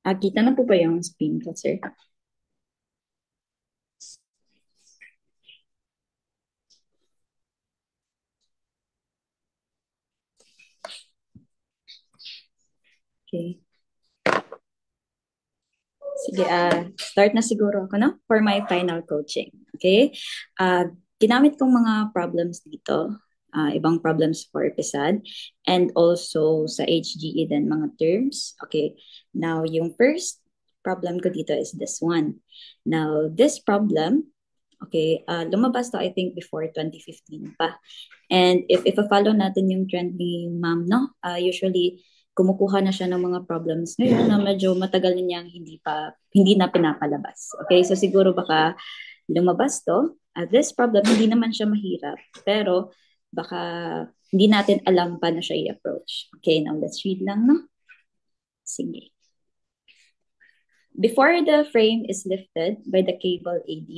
Kita na po ba yung screen ko, sir? Okay. Sige, start na siguro ako, no? For my final coaching. Okay? Ginamit kong mga problems dito, ibang problems for PSAD, and also sa HGE din mga terms. Okay. Now, yung first problem ko dito is this one. Now, this problem, okay, lumabas to I think before 2015 pa. And if follow natin yung trend ni ma'am, no? Usually, kumukuha na siya ng mga problems ngayon na medyo matagal na niyang hindi na pinapalabas. Okay, so siguro baka lumabas to. This problem, hindi naman siya mahirap, pero baka hindi natin alam paano siya i-approach. Okay, now let's read lang, no? Sige. Before the frame is lifted by the cable AD,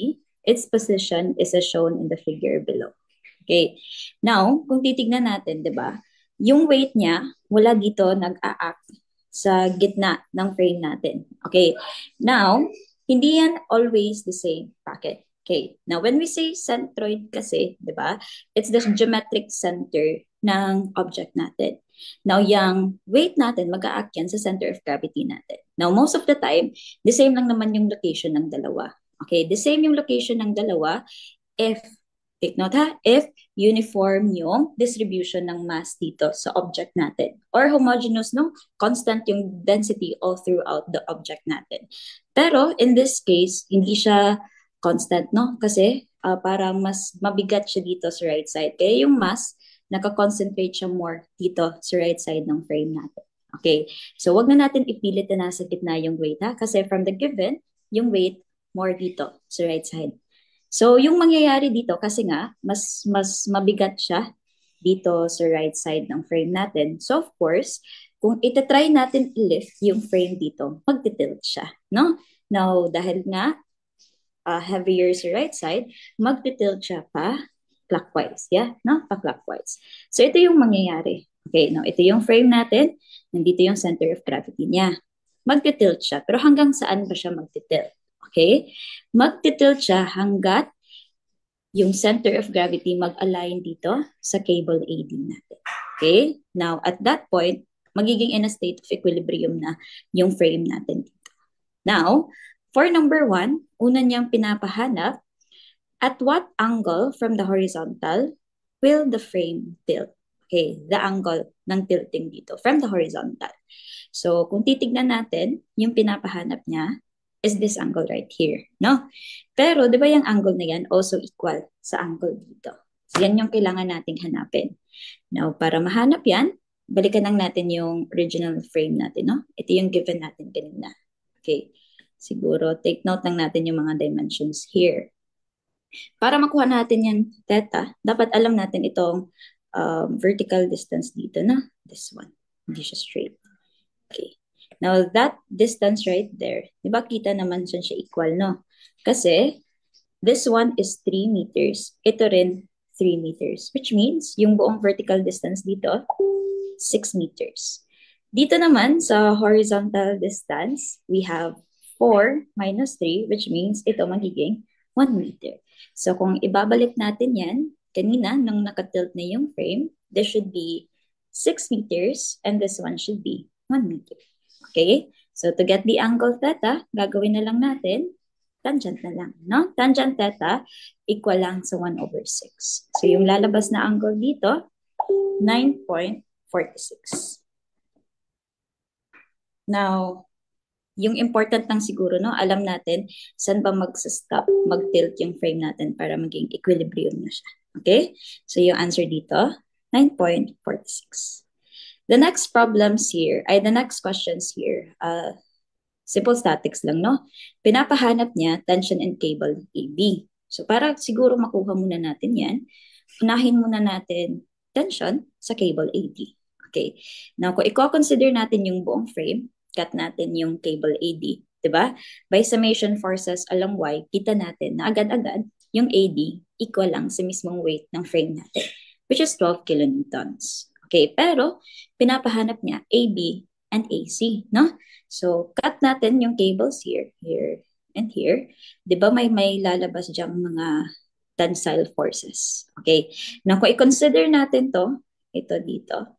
its position is as shown in the figure below. Okay. Now, kung titignan natin, di ba, yung weight niya, wala dito nag-a-act sa gitna ng frame natin. Okay. Now, hindi yan always the same. Bakit? Okay. Now, when we say centroid kasi, di ba, it's the geometric center ng object natin. Now, yung weight natin, mag-a-act yan sa center of gravity natin. Now, most of the time, the same lang naman yung location ng dalawa. Okay, the same yung location ng dalawa if, take note ha, if uniform yung distribution ng mass dito sa object natin. Or homogeneous, no? Constant yung density all throughout the object natin. Pero in this case, hindi siya constant, no? Kasi parang mas mabigat siya dito sa right side. Kaya yung mass, nakakoncentrate siya more dito sa right side ng frame natin. Okay, so wag na natin ipilit na nasa gitna yung weight ha, kasi from the given, yung weight more dito sa right side. So yung mangyayari dito, kasi nga, mas mabigat siya dito sa right side ng frame natin. So of course, kung itatry natin i-lift yung frame dito, magtitilt siya, no? Now, dahil nga heavier sa right side, magtitilt siya pa clockwise, yeah, no? Pa clockwise. So ito yung mangyayari. Okay, now ito yung frame natin, nandito yung center of gravity niya. Magtitilt siya, pero hanggang saan ba siya magtitilt? Okay? Magtitilt siya hanggat yung center of gravity mag-align dito sa cable AD natin. Okay? Now, at that point, magiging in a state of equilibrium na yung frame natin dito. Now, for number 1, una niyang pinapahanap, at what angle from the horizontal will the frame tilt? Okay, the angle ng tilting dito from the horizontal. So, kung titignan natin, yung pinapahanap niya is this angle right here, no? Pero, di ba yung angle na yan also equal sa angle dito? So, yan yung kailangan nating hanapin. Now, para mahanap yan, balikan lang natin yung original frame natin, no? Ito yung given natin kanina. Okay, siguro take note lang natin yung mga dimensions here. Para makuha natin yung theta, dapat alam natin itong vertical distance dito na. This one. Hindi siya straight. Okay. Now, that distance right there, di ba kita naman siya equal, no? Kasi, this one is 3 meters. Ito rin, 3 meters. Which means, yung buong vertical distance dito, 6 meters. Dito naman, sa horizontal distance, we have 4 minus 3, which means ito magiging 1 meter. So kung ibabalik natin yan, kanina nung nakatilt na yung frame, this should be 6 meters and this one should be 1 meter. Okay? So to get the angle theta, gagawin na lang natin, tangent na lang, no? Tangent theta equal lang sa 1 over 6. So yung lalabas na angle dito, 9.46. Now, yung important lang siguro, no, alam natin saan ba mag-stop, mag-tilt yung frame natin para maging equilibrium na siya. Okay? So yung answer dito, 9.46. The next questions here, simple statics lang, no? Pinapahanap niya tension and cable AB. So para siguro makuha muna natin yan, unahin muna natin tension sa cable AB. Okay. Now, kung i-consider natin yung buong frame, cut natin yung cable AD, di ba? By summation forces along Y, kita natin na agad-agad yung AD equal lang sa mismong weight ng frame natin, which is 12 kilonewtons. Okay, pero pinapahanap niya AB and AC, no? So, cut natin yung cables here, here, and here. Di ba may lalabas diyang mga tensile forces? Okay. Now, kung i-consider natin to, ito dito,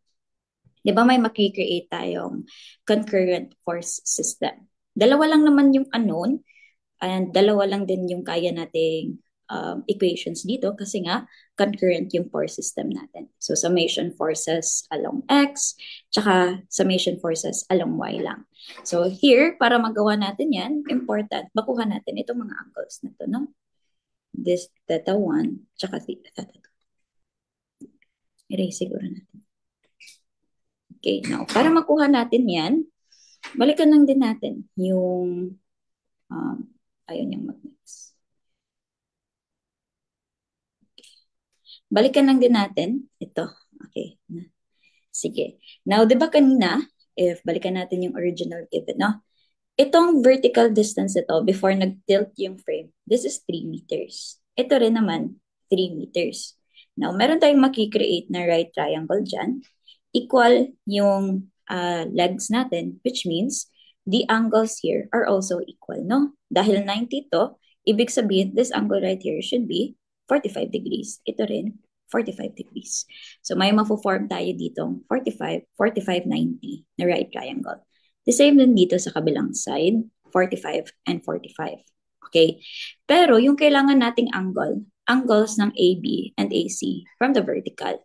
di ba may makikreate tayong concurrent force system? Dalawa lang naman yung unknown, and dalawa lang din yung kaya nating equations dito kasi nga concurrent yung force system natin. So summation forces along X, tsaka summation forces along Y lang. So here, para magawa natin yan, important, makuha natin itong mga angles na to, no? This theta 1, tsaka theta 2. Erase siguro natin. Okay, now, para makuha natin yan, balikan lang din natin yung ayun yung magnets. Balikan lang din natin ito. Okay. Sige. Now, di ba kanina, if balikan natin yung original given, no? Itong vertical distance ito, before nag-tilt yung frame, this is 3 meters. Ito rin naman, 3 meters. Now, meron tayong makikreate na right triangle dyan. Equal yung legs natin, which means the angles here are also equal, no? Dahil 90 to, ibig sabihin, this angle right here should be 45 degrees. Ito rin, 45 degrees. So may mafo-form tayo ditong 45, 45, 90 na right triangle. The same din dito sa kabilang side, 45 and 45. Okay? Pero yung kailangan nating angles ng AB and AC from the vertical.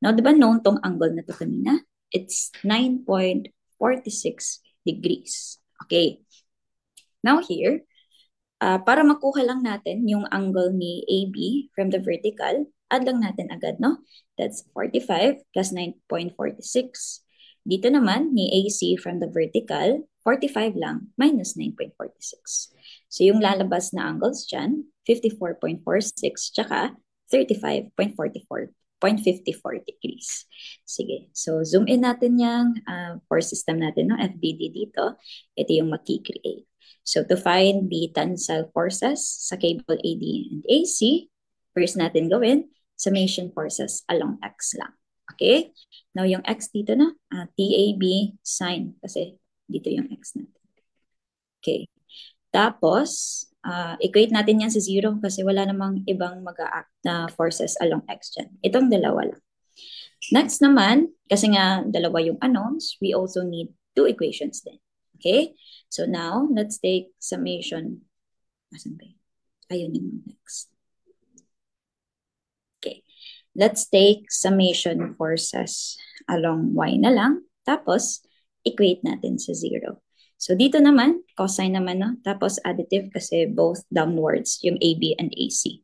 Now, di ba known tong angle na to kanina? It's 9.46 degrees. Okay. Now here, para makuha lang natin yung angle ni AB from the vertical, add lang natin agad, no? That's 45 plus 9.46. Dito naman, ni AC from the vertical, 45 lang minus 9.46. So yung lalabas na angles dyan, 54.46 tsaka 35.54 degrees. Sige, so zoom in natin yung force system natin, no? FBD dito. Ito yung makikreate. So to find the tensile forces sa cable AD and AC, first natin gawin, summation forces along X lang. Okay? Now yung X dito na, TAB sine, kasi dito yung X natin. Okay. Tapos, equate natin yan sa 0 kasi wala namang ibang mag-a-act na forces along X dyan. Itong dalawa lang. Next naman, kasi nga dalawa yung unknowns, we also need two equations din. Okay? So now, let's take summation. Asan ba yun? Ayun yung next. Okay. Let's take summation forces along Y na lang. Tapos, equate natin sa 0. So dito naman, cosine naman, no? Tapos additive kasi both downwards, yung AB and AC.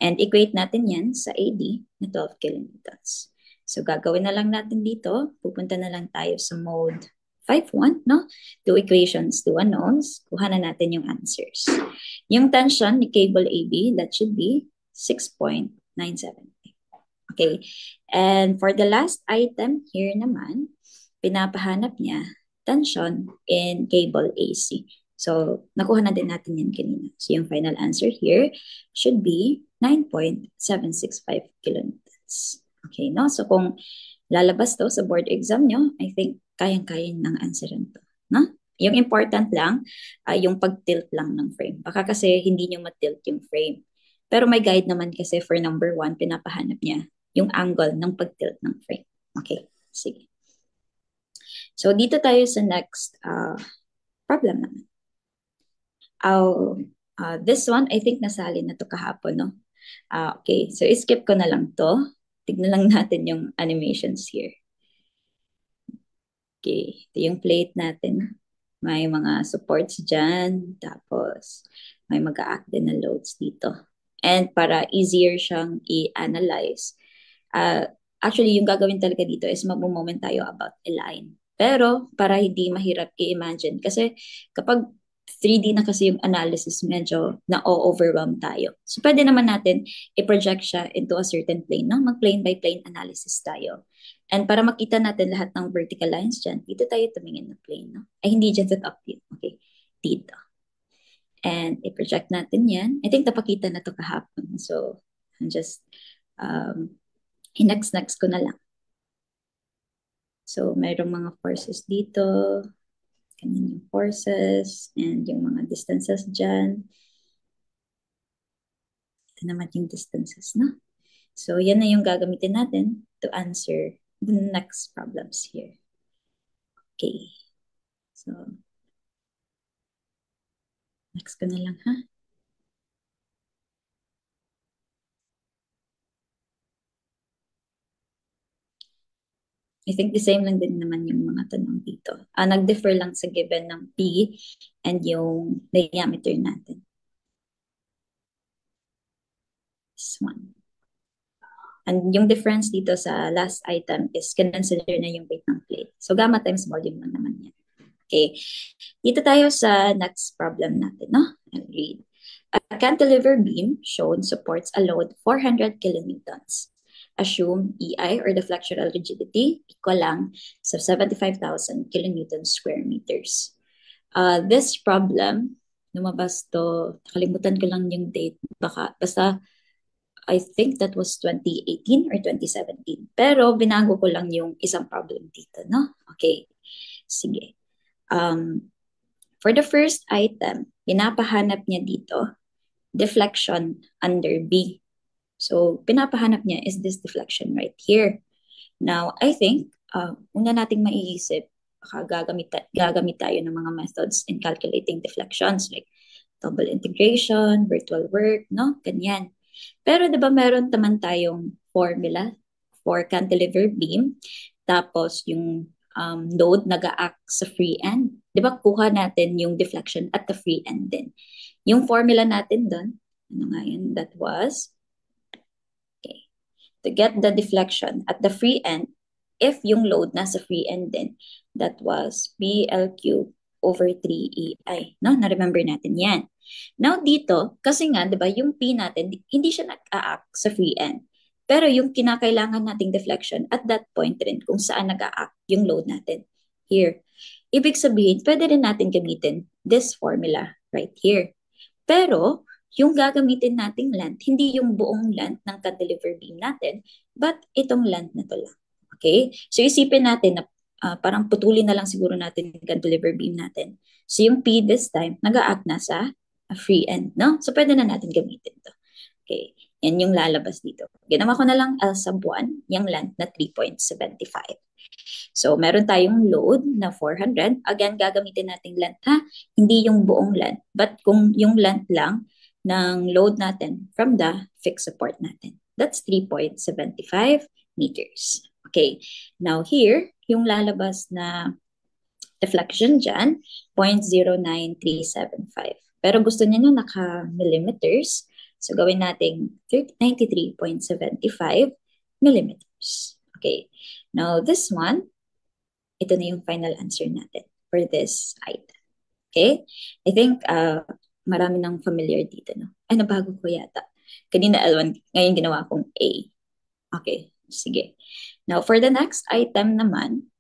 And equate natin yan sa AD na 12 kilonewtons. So gagawin na lang natin dito, pupunta na lang tayo sa mode 5-1, no? Two equations, two unknowns. Kuha na natin yung answers. Yung tension ni cable AB, that should be 6.97. Okay. And for the last item here naman, pinapahanap niya tension in cable AC. So, nakuha na din natin yan kanina. So, yung final answer here should be 9.765 kilonewtons. Okay, no? So, kung lalabas to sa board exam nyo, I think kayang-kaya ng answer to. No? Yung important lang, yung pag-tilt lang ng frame. Baka kasi hindi nyo matilt yung frame. Pero may guide naman kasi for number 1, pinapahanap niya yung angle ng pag-tilt ng frame. Okay, sige. So, dito tayo sa next problem naman. This one, I think nasali na to kahapon, no? Okay, so skip ko na lang to. Tignan lang natin yung animations here. Okay, ito yung plate natin. May mga supports dyan. Tapos, may mag-a-act din na loads dito. And para easier siyang i-analyze, actually, yung gagawin talaga dito is mag-moment tayo about a line. Pero, para hindi mahirap i-imagine. Kasi kapag 3D na kasi yung analysis, medyo na-overwhelm tayo. So, pwede naman natin i-project siya into a certain plane, no? Mag-plane by plane analysis tayo. And para makita natin lahat ng vertical lines dyan, dito tayo tumingin ng plane, no? Ay, hindi dyan sa top view. Okay, dito. And i-project natin yan. I think napakita na to kahapon. So, I'm just, next ko na lang. So, mayroong mga forces dito. Ganyan yung forces and yung mga distances dyan. Ito naman yung distances, no? So, yan na yung gagamitin natin to answer the next problems here. Okay. So, next ko na lang, ha? I think the same lang din naman yung mga tanong dito. Nag-differ lang sa given ng P and yung diameter natin. This one. And yung difference dito sa last item is consider na yung weight ng plate. So, gamma times volume lang naman yan. Okay. Dito tayo sa next problem natin, no? I'll read. A cantilever beam shown supports a load 400 kilonewtons. Assume EI or the flexural rigidity equal lang sa 75,000 kilonewtons square meters. This problem, lumabas to, nakalimutan ko lang yung date, basta I think that was 2018 or 2017. Pero binago ko lang yung isang problem dito, no? Okay, sige. For the first item, pinapahanap niya dito, deflection under B. So, pinapahanap niya is this deflection right here. Now, I think, una nating maiisip, gagamit tayo ng mga methods in calculating deflections like double integration, virtual work, no? Ganyan. Pero 'di ba meron naman tayong formula for cantilever beam, tapos yung load nag-act sa free end. 'Di ba kuha natin yung deflection at the free end din. Yung formula natin doon, ano nga yun? That was, okay, to get the deflection at the free end, if yung load nasa free end din, that was BL over 3EI. No? Na-remember natin yan. Now dito, kasi nga, di ba, yung P natin, hindi siya nag-a-act sa free end. Pero yung kinakailangan nating deflection at that point rin kung saan nag-a-act yung load natin. Here. Ibig sabihin, pwede rin natin gamitin this formula right here. Pero, yung gagamitin nating length, hindi yung buong length ng cantilever beam natin, but itong length na to lang. Okay? So, isipin natin na parang putulin na lang siguro natin yung cantilever beam natin. So, yung P this time, nag-a-act na sa free end, no? So, pwede na natin gamitin to. Okay. Yan yung lalabas dito. Ginawa ko na lang L sub 1, yung length na 3.75. So, meron tayong load na 400. Again, gagamitin nating length, ha? Hindi yung buong length, but kung yung length lang ng load natin from the fixed support natin. That's 3.75 meters. Okay. Now here, yung lalabas na deflection dyan, 0.09375. Pero gusto niya nyo naka-millimeters. So, gawin natin 93.75 millimeters. Okay. Now, this one, ito na yung final answer natin for this item. Okay? I think marami nang familiar dito, no? Ay, nabago ko yata. Kanina L1, ngayon ginawa kong A. Okay, sige. Now, for the next item naman,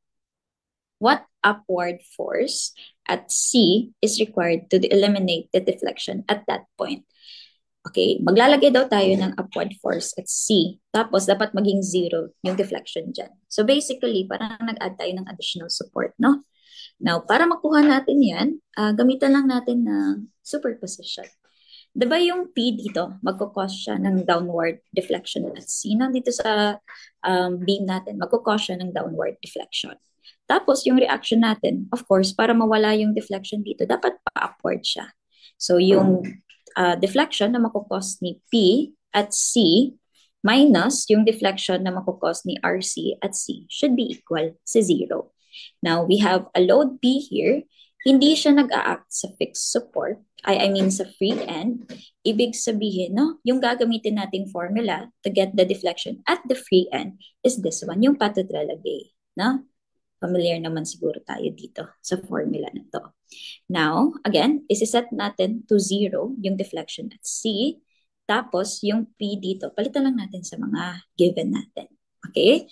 what upward force at C is required to eliminate the deflection at that point? Okay, maglalagay daw tayo ng upward force at C. Tapos, dapat maging zero yung deflection dyan. So, basically, parang nag-add tayo ng additional support, no? Now, para makuha natin yan, gamitan lang natin ng superposition. Diba yung P dito, magkukause siya ng downward deflection at C. Dito sa beam natin, magkukause siya ng downward deflection. Tapos, yung reaction natin, of course, para mawala yung deflection dito, dapat pa-upward siya. So, yung deflection na makukause ni P at C minus yung deflection na makukause ni RC at C should be equal sa 0. Now, we have a load P here. Hindi siya nag-a-act sa fixed support. I mean sa free end. Ibig sabihin, no, yung gagamitin nating formula to get the deflection at the free end is this one, yung Pato-Trellagay. No? Familiar naman siguro tayo dito sa formula na to. Now, again, isiset natin to 0 yung deflection at C. Tapos, yung P dito, palitan lang natin sa mga given natin. Okay?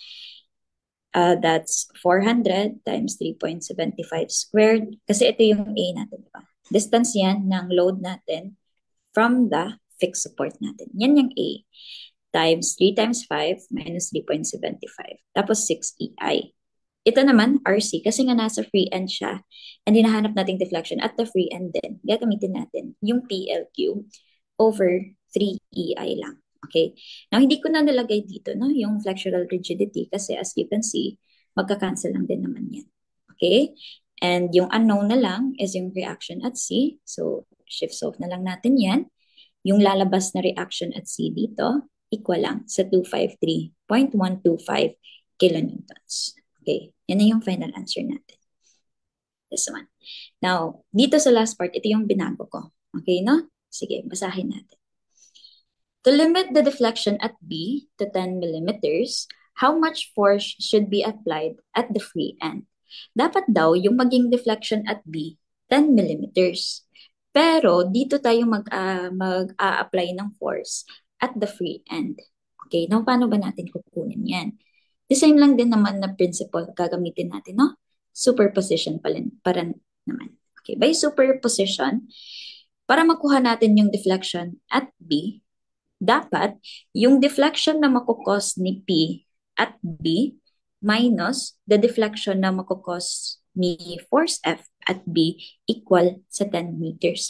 That's 400 times 3.75 squared. Kasi ito yung A natin, diba? Distance yan ng load natin from the fixed support natin. Yan yung A. Times 3 times 5 minus 3.75. Tapos 6 EI. Ito naman, RC, kasi nga nasa free end siya, and hinahanap nating deflection at the free end din, gagamitin natin yung PLQ over 3EI lang. Okay? Now, hindi ko na nilagay dito, no, yung flexural rigidity kasi as you can see, magka-cancel lang din naman yan. Okay? And yung unknown na lang is yung reaction at C. So, shift solve na lang natin yan. Yung lalabas na reaction at C dito, equal lang sa 253.125 kilonewtons. Okay, yan na yung final answer natin. This one. Now, dito sa last part, ito yung binago ko. Okay, no? Sige, basahin natin. To limit the deflection at B to 10 millimeters, how much force should be applied at the free end? Dapat daw yung maging deflection at B, 10 millimeters. Pero dito tayo mag-a-apply ng force at the free end. Okay, now paano ba natin kukunin yan? The same lang din naman na principle gagamitin natin, no? Superposition pa rin naman. Okay, by superposition, para makuha natin yung deflection at B, dapat yung deflection na makukos ni P at B minus the deflection na makukos ni force F at B equal sa 10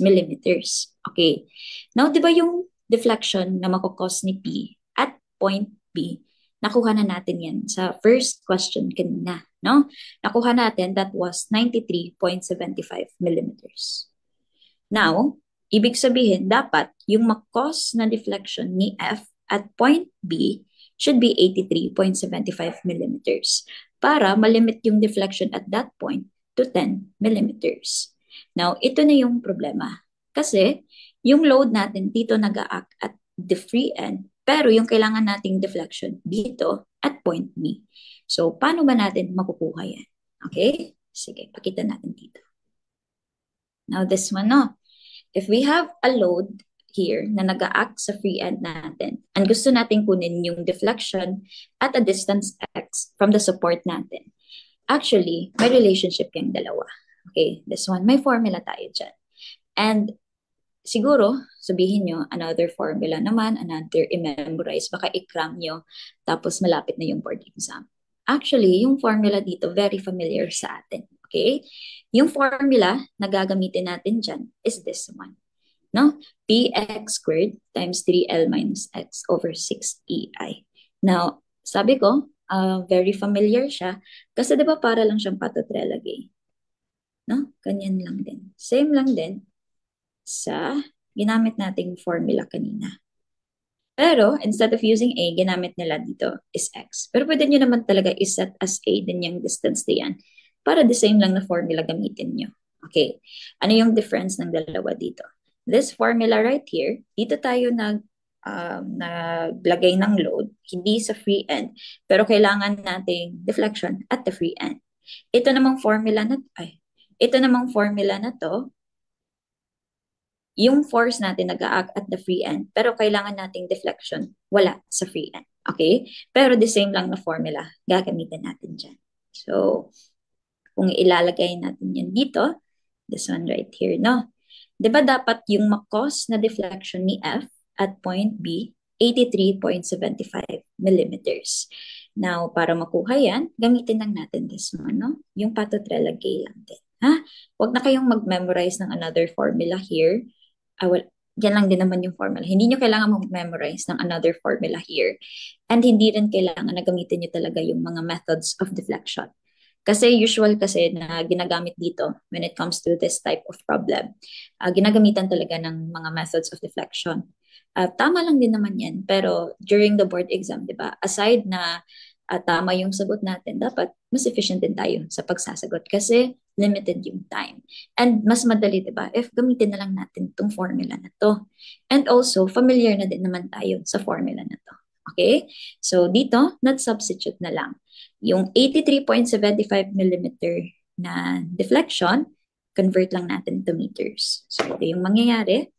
millimeters. Okay. Now, di ba yung deflection na makukos ni P at point B, nakuha na natin yan sa first question kanina, no? Nakuha natin that was 93.75 millimeters. Now, ibig sabihin, dapat yung makos na deflection ni F at point B should be 83.75 millimeters para malimit yung deflection at that point to 10 millimeters. Now, ito na yung problema. Kasi, yung load natin dito nag-a-act at the free end, pero yung kailangan nating deflection dito at point B. So, paano ba natin makukuha yan? Okay? Sige, pakita natin dito. Now, this one, no? If we have a load here na nag-a-act sa free end natin, and gusto natin kunin yung deflection at a distance x from the support natin, actually, may relationship yung dalawa. Okay, this one, may formula tayo dyan. And siguro, sabihin nyo, another formula naman, another i-memorize, baka i-cram nyo, tapos malapit na yung board exam. Actually, yung formula dito, very familiar sa atin. Okay? Yung formula na gagamitin natin dyan is this one. No? Px squared times 3L minus x over 6EI. Now, sabi ko, very familiar siya kasi di ba para lang siyang patotrelagay. No? Ganyan lang din. Same lang din sa ginamit nating formula kanina. Pero, instead of using A, ginamit nila dito is X. Pero pwede nyo naman talaga iset as A din yung distance na yan para the same lang na formula gamitin nyo. Okay. Ano yung difference ng dalawa dito? This formula right here, dito tayo naglagay ng load, hindi sa free end, pero kailangan nating deflection at the free end. Ito namang formula na to, yung force natin nag-a-act at the free end, pero kailangan nating deflection, wala sa free end. Okay? Pero the same lang na formula, gagamitin natin dyan. So, kung ilalagay natin yan dito, this one right here, no? Diba dapat yung makos na deflection ni F at point B, 83.75 millimeters. Now, para makuha yan, gamitin lang natin this one, no? Yung patotrelagay lang din. Ha? Huwag na kayong mag-memorize ng another formula here. Yan lang din naman yung formula. Hindi nyo kailangan mag-memorize ng another formula here. And hindi rin kailangan na gamitin nyo talaga yung mga methods of deflection. Kasi usual kasi na ginagamit dito when it comes to this type of problem. Ginagamitan talaga ng mga methods of deflection. Tama lang din naman yan. Pero during the board exam, di ba, aside na tama yung sagot natin, dapat mas efficient din tayo sa pagsasagot kasi limited yung time. And mas madali, di ba, if gamitin na lang natin itong formula na to. And also, familiar na din naman tayo sa formula na to. Okay? So, dito, not-substitute na lang. Yung 83.75 millimeter na deflection, convert lang natin to meters. So, ito yung mangyayari.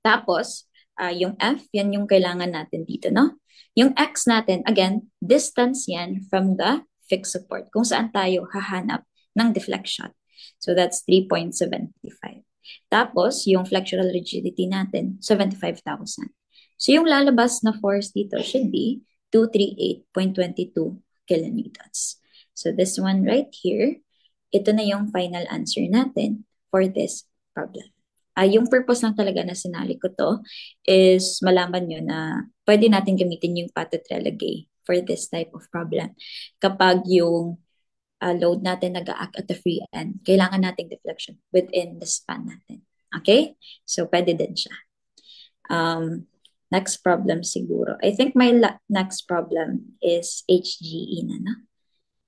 Tapos, yung F, yan yung kailangan natin dito, no? Yung X natin, again, distance yan from the fixed support, kung saan tayo hahanap ng deflection. So, that's 3.75. Tapos, yung flexural rigidity natin, 75,000. So, yung lalabas na force dito should be 238.22 kilonewtons. So this one right here, ito na yung final answer natin for this problem. Yung purpose lang talaga na sinali ko to is malaman nyo na pwede natin gamitin yung Patot-Relagay for this type of problem. Kapag yung load natin nag-act at the free end, kailangan nating deflection within the span natin. Okay? So, pwede din siya. Next problem siguro. I think my next problem is HGE na, no?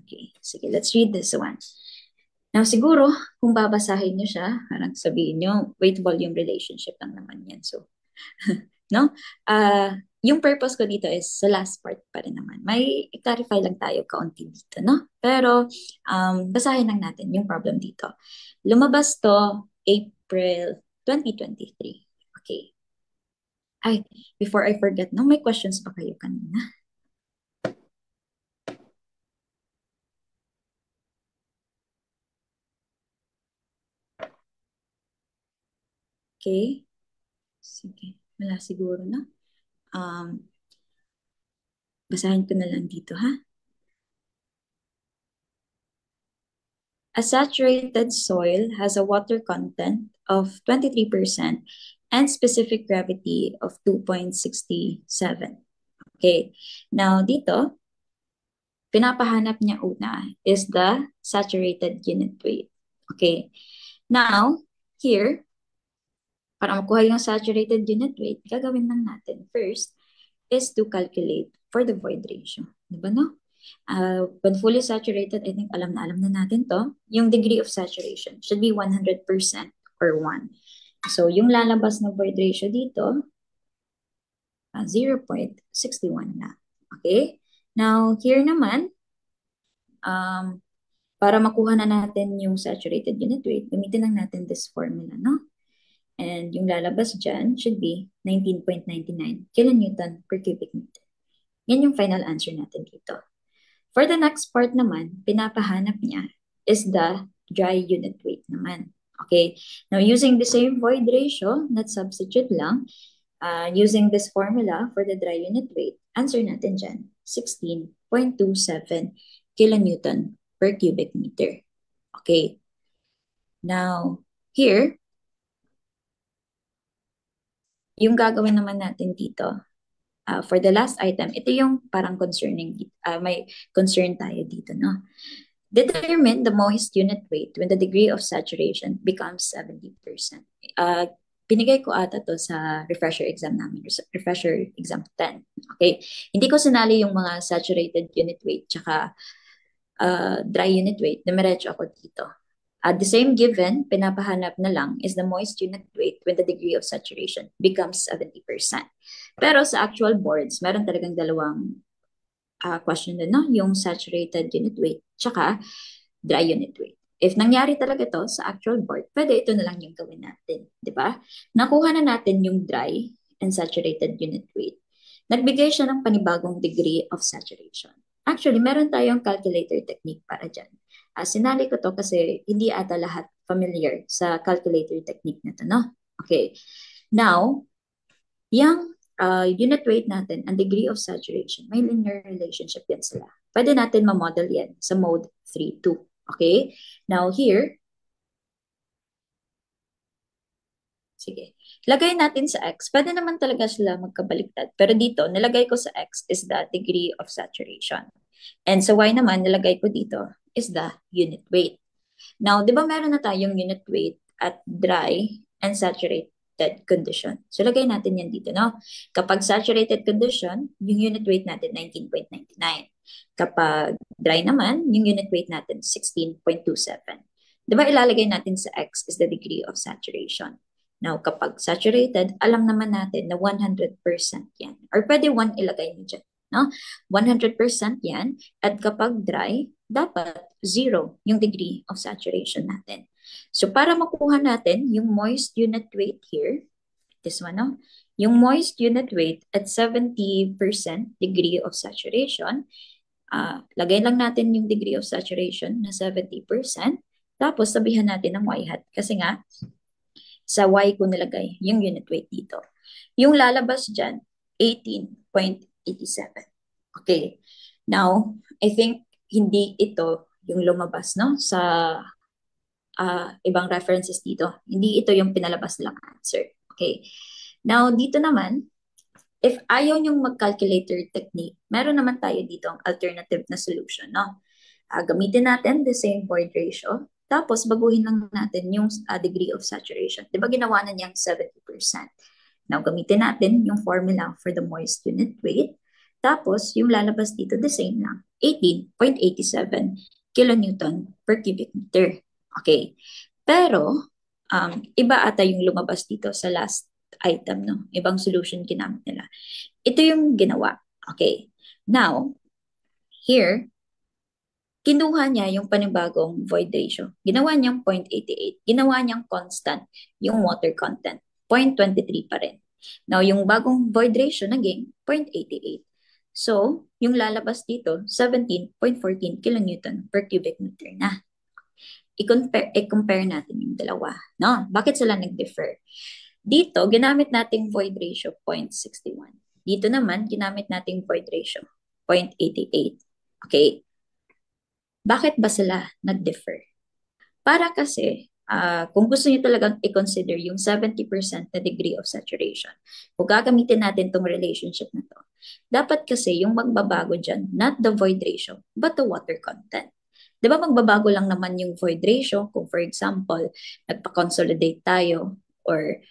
Okay, sige, let's read this one. Now, siguro, kung babasahin nyo siya, parang sabihin nyo, weight-volume relationship lang naman yan. So, no? Yung purpose ko dito is sa last part pa rin naman. May i-clarify lang tayo kaunti dito, no? Pero, basahin lang natin yung problem dito. Lumabas to April 2023. Okay. Ay, before I forget, no, may questions pa kayo kanina? Okay. Sige. Wala siguro na. Basahin ko na lang dito, ha? A saturated soil has a water content of 23% and specific gravity of 2.67. Okay. Now, dito, pinapahanap niya una is the saturated unit weight. Okay. Now, here, para makuha yung saturated unit weight, gagawin lang natin first is to calculate for the void ratio. Diba, no? When fully saturated, I think alam na natin to. Yung degree of saturation should be 100% or 1. So, yung lalabas na void ratio dito, 0.61 na. Okay? Now, here naman, para makuha na natin yung saturated unit weight, gamitin lang natin this formula, no? And yung lalabas dyan should be 19.99 kilonewton per cubic meter. Yan yung final answer natin dito. For the next part naman, pinapahanap niya is the dry unit weight naman. Okay? Now, using the same void ratio, not substitute lang, using this formula for the dry unit weight, answer natin dyan, 16.27 kilonewton per cubic meter. Okay? Now, here, yung gagawin naman natin dito, for the last item, ito yung parang concerning, may concern tayo dito, no? Determine the moist unit weight when the degree of saturation becomes 70%. Pinigay ko ata to sa refresher exam namin, refresher exam 10. Okay? Hindi ko sinali yung mga saturated unit weight tsaka dry unit weight. Dumiretso ako dito. The same given, pinapahanap na lang is the moist unit weight when the degree of saturation becomes 70%. Pero sa actual boards, meron talagang dalawang question din, no? Yung saturated unit weight tsaka dry unit weight. If nangyari talaga to sa actual board, pwede ito na lang yung gawin natin, di ba? Nakuha na natin yung dry and saturated unit weight. Nagbigay siya ng panibagong degree of saturation. Actually, meron tayong calculator technique para dyan. Sinali ko to kasi hindi ata lahat familiar sa calculator technique na to, no? Okay. Now, yung unit weight natin and degree of saturation, may linear relationship yan sila. Pwede natin ma-model yan sa mode 3-2. Okay? Now, here, sige. Lagay natin sa x. Pwede naman talaga sila magkabaliktad. Pero dito, nilagay ko sa x is the degree of saturation. And sa y naman, nilagay ko dito is the unit weight. Now, di ba meron na tayong unit weight at dry and saturated condition? So, lagay natin yan dito, no? Kapag saturated condition, yung unit weight natin 19.99. Kapag dry naman, yung unit weight natin 16.27. Di ba ilalagay natin sa x is the degree of saturation? Now, kapag saturated, alam naman natin na 100% yan. Or pwede 1 ilagay niyo dyan. No? 100% yan. At kapag dry, dapat 0 yung degree of saturation natin. So, para makuha natin yung moist unit weight here, this one, no? Yung moist unit weight at 70% degree of saturation, lagay lang natin yung degree of saturation na 70%, tapos sabihan natin ng y hat. Kasi nga, sa y ko nilagay yung unit weight dito. Yung lalabas dyan, 18.87. Okay. Now, I think hindi ito yung lumabas, no? Sa ibang references dito. Hindi ito yung pinalabas nilang answer. Okay. Now, dito naman, if ayaw niyong mag-calculator technique, meron naman tayo dito ang alternative na solution, no? Gamitin natin the same void ratio, tapos baguhin lang natin yung degree of saturation. Di ba ginawa na niyang 70%? Now, gamitin natin yung formula for the moist unit weight, tapos yung lalabas dito the same lang, 18.87 kilonewton per cubic meter. Okay. Pero, iba ata yung lumabas dito sa last item, no? Ibang solution ginamit nila. Ito yung ginawa. Okay. Now, here, kinuha niya yung panibagong void ratio. Ginawa niyang 0.88. Ginawa niyang constant yung water content. 0.23 pa rin. Now, yung bagong void ratio naging 0.88. So, yung lalabas dito, 17.14 kilonewton per cubic meter na. I-compare natin yung dalawa. No? Bakit sila nag-differ? Dito, ginamit nating void ratio 0.61. Dito naman, ginamit nating void ratio 0.88. Okay? Bakit ba sila nag-differ? Para kasi, kung gusto niyo talagang i-consider yung 70% na degree of saturation, kung gagamitin natin tong relationship na to, dapat kasi yung magbabago dyan, not the void ratio, but the water content. Di ba magbabago lang naman yung void ratio kung for example, nagpa-consolidate tayo or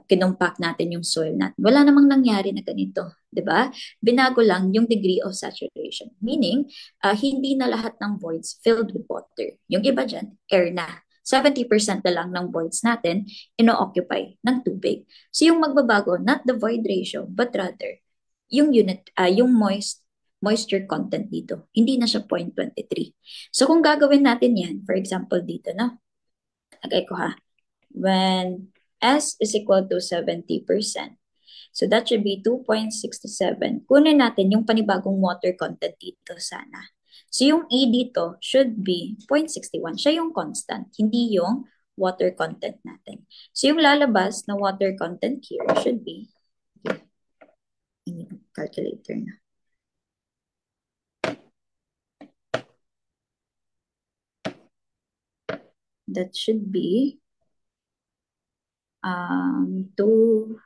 kinumpak natin yung soil natin. Wala namang nangyari na ganito. Di ba? Binago lang yung degree of saturation. Meaning, hindi na lahat ng voids filled with water. Yung iba dyan, air na. 70% na lang ng voids natin ino-occupy ng tubig. So yung magbabago, not the void ratio, but rather yung yung moisture content dito. Hindi na siya 0.23. So kung gagawin natin yan, for example dito, no? Lagay ko ha. When S is equal to 70%, so that should be 2.67. Kunin natin yung panibagong water content dito sana. So yung E dito should be 0.61. Siya yung constant, hindi yung water content natin. So yung lalabas na water content here should be, calculator na. That should be 0.61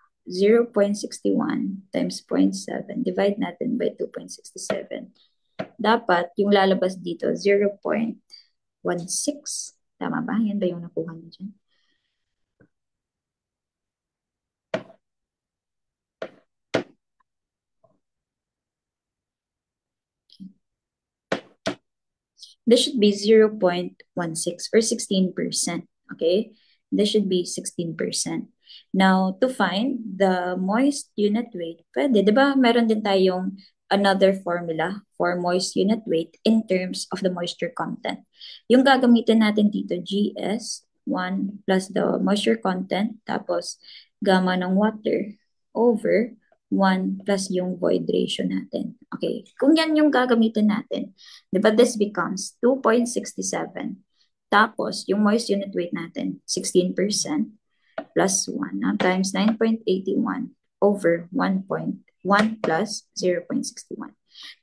times 0.7. Divide natin by 2.67. Dapat yung lalabas dito 0.16. Tama ba? Yan ba yung nakuha niyo dyan? This should be 0.16 or 16%. Okay? This should be 16%. Now, to find the moist unit weight, pwede, di ba meron din tayong another formula for moist unit weight in terms of the moisture content. Yung gagamitin natin dito, GS, 1 plus the moisture content, tapos gamma ng water over 1 plus yung void ratio natin. Okay, kung yan yung gagamitin natin, di ba this becomes 2.67. Tapos, yung moist unit weight natin, 16% plus 1 times 9.81 over 1.1 plus 0.61.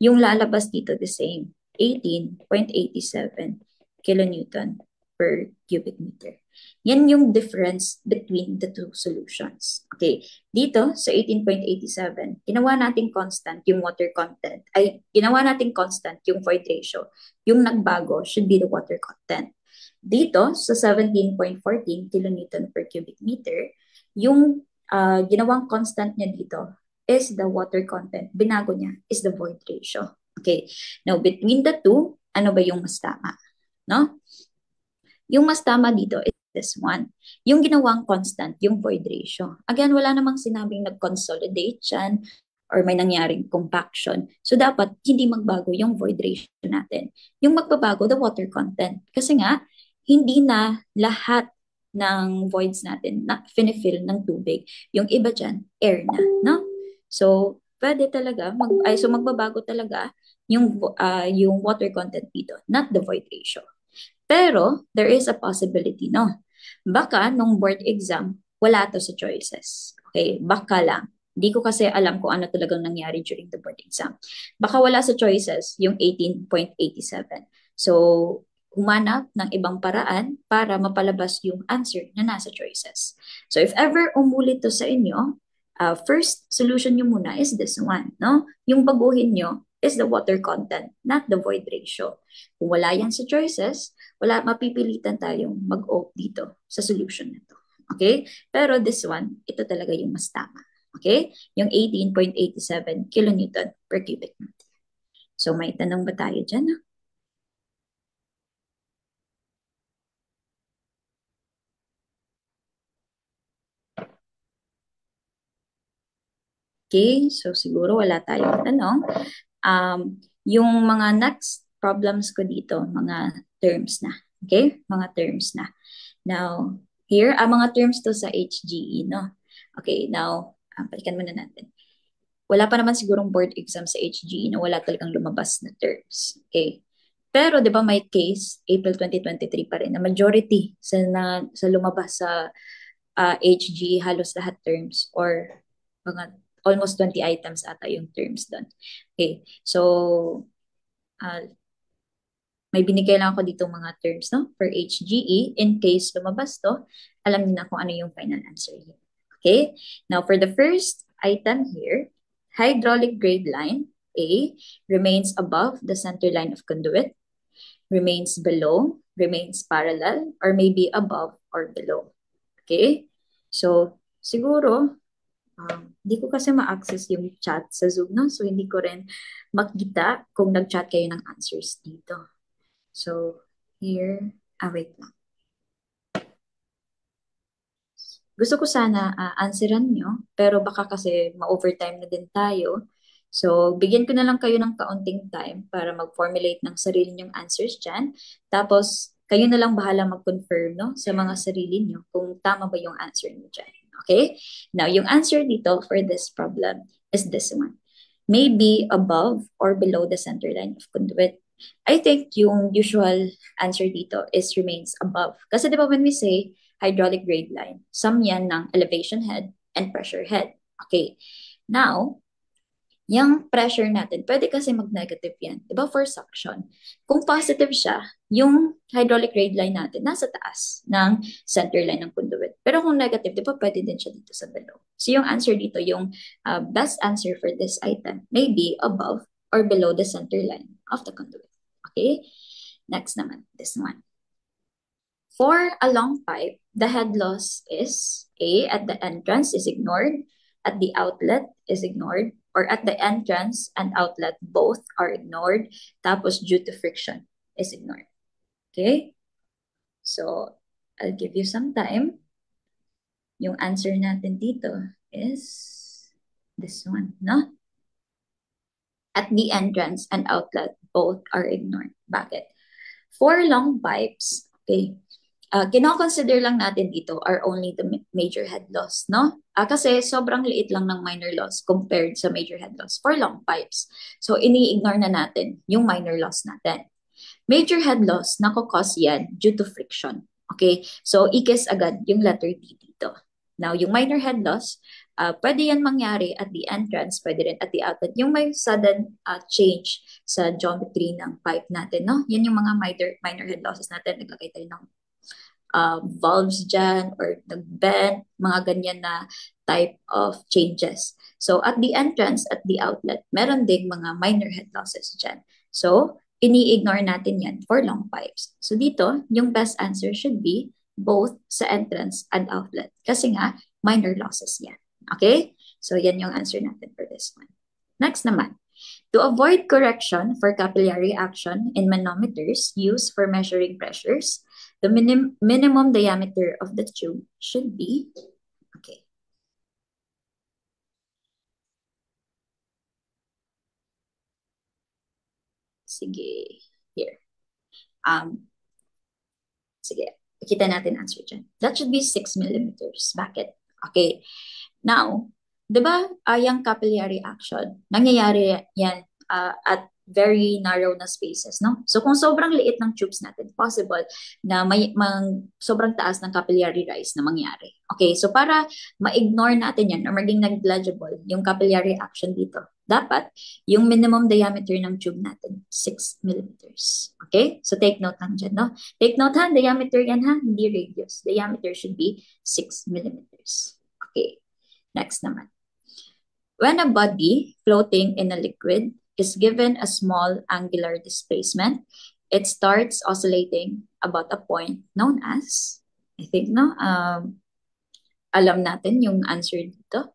Yung lalabas dito the same, 18.87 kilonewton per cubic meter. Yan yung difference between the two solutions. Okay, dito sa 18.87, ginawa nating constant yung water content, ay ginawa nating constant yung void ratio. Yung nagbago should be the water content. Dito sa 17.14 kilonewton per cubic meter, yung ginawang constant niya dito is the water content. Binago niya is the void ratio. Okay, now between the two, ano ba yung mas tama? No? Yung mas tama dito is this one. Yung ginawang constant, yung void ratio. Again, wala namang sinabing nag-consolidate yan or may nangyaring compaction. So, dapat hindi magbago yung void ratio natin. Yung magbabago, the water content. Kasi nga, hindi na lahat ng voids natin na finifill ng tubig. Yung iba dyan, air na. No? So, pwede talaga, so magbabago talaga yung water content dito, not the void ratio. Pero, there is a possibility, no? Baka, nung board exam, wala to sa choices. Okay, baka lang. Di ko kasi alam kung ano talagang nangyari during the board exam. Baka wala sa choices yung 18.87. So, humanap ng ibang paraan para mapalabas yung answer na nasa choices. So, if ever umulit to sa inyo, first solution nyo muna is this one, no? Yung baguhin nyo is the water content, not the void ratio. Kung wala yan sa choices, wala, mapipilitan tayong mag-opt dito sa solution na to. Okay? Pero this one, ito talaga yung mas tama. Okay? Yung 18.87 kilonewton per cubic meter. So may tanong ba tayo dyan? Okay, so siguro wala tayong tanong. Yung mga next problems ko dito, mga terms na. Okay? Mga terms na. Now, here, mga terms to sa HGE, no? Okay, now, balikan muna natin. Wala pa naman sigurong board exam sa HGE na wala talagang lumabas na terms. Okay? Pero 'di ba may case April 2023 pa rin na majority sa lumabas sa HGE halos lahat terms or mga almost 20 items ata yung terms doon. Okay. So uh, may binigay lang ako dito mga terms no for HGE in case lumabas to, alam niyo na kung ano yung final answer here. Okay? Now for the first item here, hydraulic grade line A remains above the center line of conduit, remains below, remains parallel, or maybe above or below. Okay? So siguro hindi ko kasi ma-access yung chat sa Zoom, no? So, hindi ko rin makita kung nag-chat kayo ng answers dito. So, here, wait lang. Gusto ko sana answeran nyo, pero baka kasi ma-overtime na din tayo. So, bigyan ko na lang kayo ng kaunting time para mag-formulate ng sarili nyong answers dyan. Tapos, kayo na lang bahala mag-confirm no, sa mga sarili nyo kung tama ba yung answer nyo dyan. Okay? Now, yung answer dito for this problem is this one. Maybe above or below the center line of conduit. I think yung usual answer dito is remains above. Kasi di ba when we say hydraulic grade line, sum yan ng elevation head and pressure head. Okay. Now, yung pressure natin, pwede kasi mag-negative yan. Di ba for suction? Kung positive siya, yung hydraulic grade line natin nasa taas ng center line ng conduit. Pero kung negative, di ba pwede din siya dito sa below. So yung answer dito, yung best answer for this item may be above or below the center line of the conduit. Okay? Next naman, this one. For a long pipe, the head loss is A, at the entrance is ignored, at the outlet is ignored, or at the entrance and outlet both are ignored, tapos due to friction is ignored. Okay? So, I'll give you some time. Yung answer natin dito is this one, no? At the entrance and outlet, both are ignored. Bakit? For long pipes, okay, kinoconsider lang natin dito are only the major head loss, no? Kasi sobrang liit lang ng minor loss compared sa major head loss for long pipes. So, ini-ignore na natin yung minor loss natin. Major head loss, nako-cause yan due to friction. Okay? So, ikis agad yung letter D dito. Now, yung minor head loss, pwede yan mangyari at the entrance, pwede rin at the outlet. Yung may sudden change sa geometry ng pipe natin, no? Yan yung mga minor head losses natin. Naglagay tayo ng valves dyan or nag-bend, mga ganyan na type of changes. So, at the entrance, at the outlet, meron ding mga minor head losses dyan. So, ini-ignore natin yan for long pipes. So, dito, yung best answer should be both sa entrance and outlet. Kasi nga, minor losses yan. Okay? So, yan yung answer natin for this one. Next naman. To avoid correction for capillary action in manometers used for measuring pressures, the minimum diameter of the tube should be, okay. Sige, here. Sige, kita natin answer dyan. That should be 6 millimeters. Bakit? Okay. Now, di ba yung capillary action, nangyayari yan at very narrow na spaces, no? So kung sobrang liit ng tubes natin, possible na may sobrang taas ng capillary rise na mangyari. Okay, so para ma-ignore natin yan or maging negligible yung capillary action dito, dapat yung minimum diameter ng tube natin, 6 millimeters. Okay, so take note lang dyan, no? Take note ha, diameter yan ha, hindi radius. Diameter should be 6 millimeters. Okay, next naman. When a body floating in a liquid is given a small angular displacement, it starts oscillating about a point known as, I think, no, alam natin yung answer dito.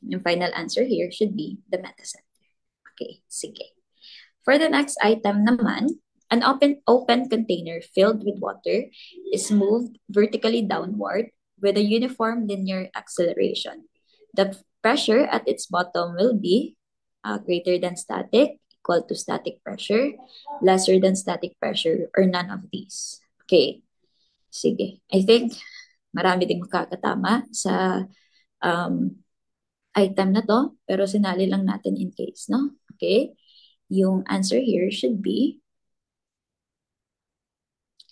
Yung final answer here should be the metacenter. Okay, sige. For the next item naman, an open container filled with water is moved vertically downward with a uniform linear acceleration. The pressure at its bottom will be greater than static, equal to static pressure, lesser than static pressure, or none of these. Okay. Sige. I think marami ding makakatama sa item na to, pero sinali lang natin in case, no? Okay. Yung answer here should be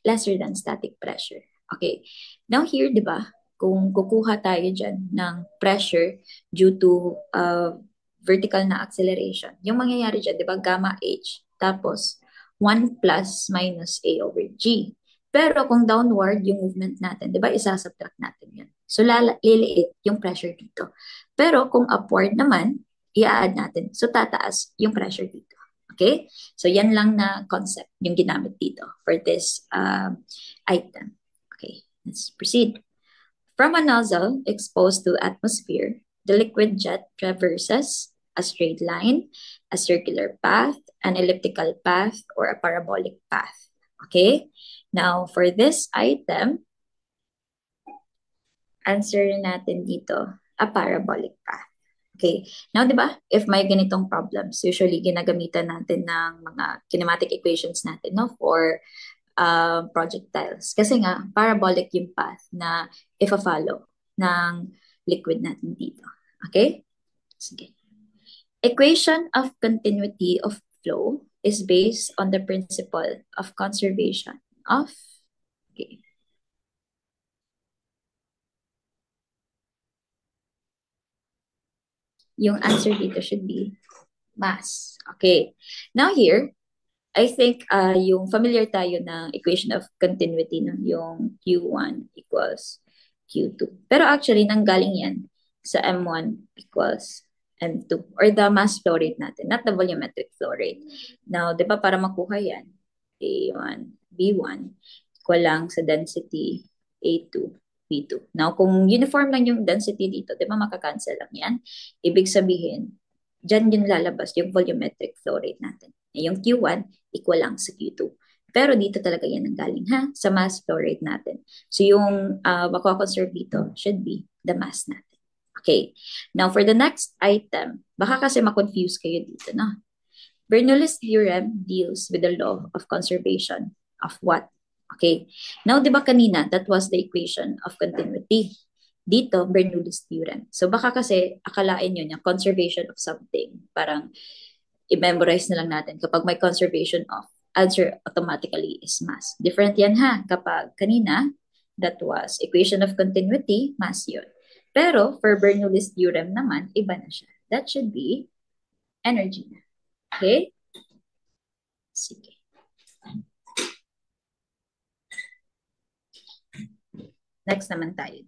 lesser than static pressure. Okay. Now here, di ba, kung kukuha tayo dyan ng pressure due to vertical na acceleration, yung mangyayari dyan, di ba, gamma h, tapos 1 plus minus a over g. Pero kung downward yung movement natin, di ba, isasubtract natin yun. So, liliit yung pressure dito. Pero kung upward naman, i-add natin. So, tataas yung pressure dito. Okay? So, yan lang na concept yung ginamit dito for this item. Okay, let's proceed. From a nozzle exposed to atmosphere, the liquid jet traverses a straight line, a circular path, an elliptical path, or a parabolic path. Okay? Now, for this item, answer natin dito, a parabolic path. Okay. Now, di ba, if may ganitong problems, usually ginagamitan natin ng mga kinematic equations natin, no, for projectiles. Kasi nga, parabolic yung path na if-follow ng liquid natin dito. Okay? Sige. Equation of continuity of flow is based on the principle of conservation of, okay. Yung answer dito should be mass. Okay. Now here, I think yung familiar tayo ng equation of continuity, no? Yung Q1 equals Q2. Pero actually, nanggaling yan sa M1 equals M2 or the mass flow rate natin, not the volumetric flow rate. Now, di ba para makuha yan, A1, B1 equal lang sa density A2, B2. Now, kung uniform lang yung density dito, di ba makakancel lang yan? Ibig sabihin, dyan yung lalabas yung volumetric flow rate natin. Yung Q1 equal lang sa Q2. Pero dito talaga yan ang galing, ha? Sa mass flow rate natin. So yung mako-conserve dito should be the mass natin. Okay. Now for the next item, baka kasi ma-confuse kayo dito, no? Bernoulli's theorem deals with the law of conservation of what? Okay. Now, di ba kanina, that was the equation of continuity. Dito, Bernoulli's theorem. So baka kasi akalain nyo yung conservation of something. Parang i-memorize na lang natin kapag may conservation of, answer automatically is mass. Different yan ha. Kapag kanina, that was equation of continuity, mass yun. Pero for Bernoulli's theorem naman, iba na siya. That should be energy na. Okay? Sige. Next naman tayo.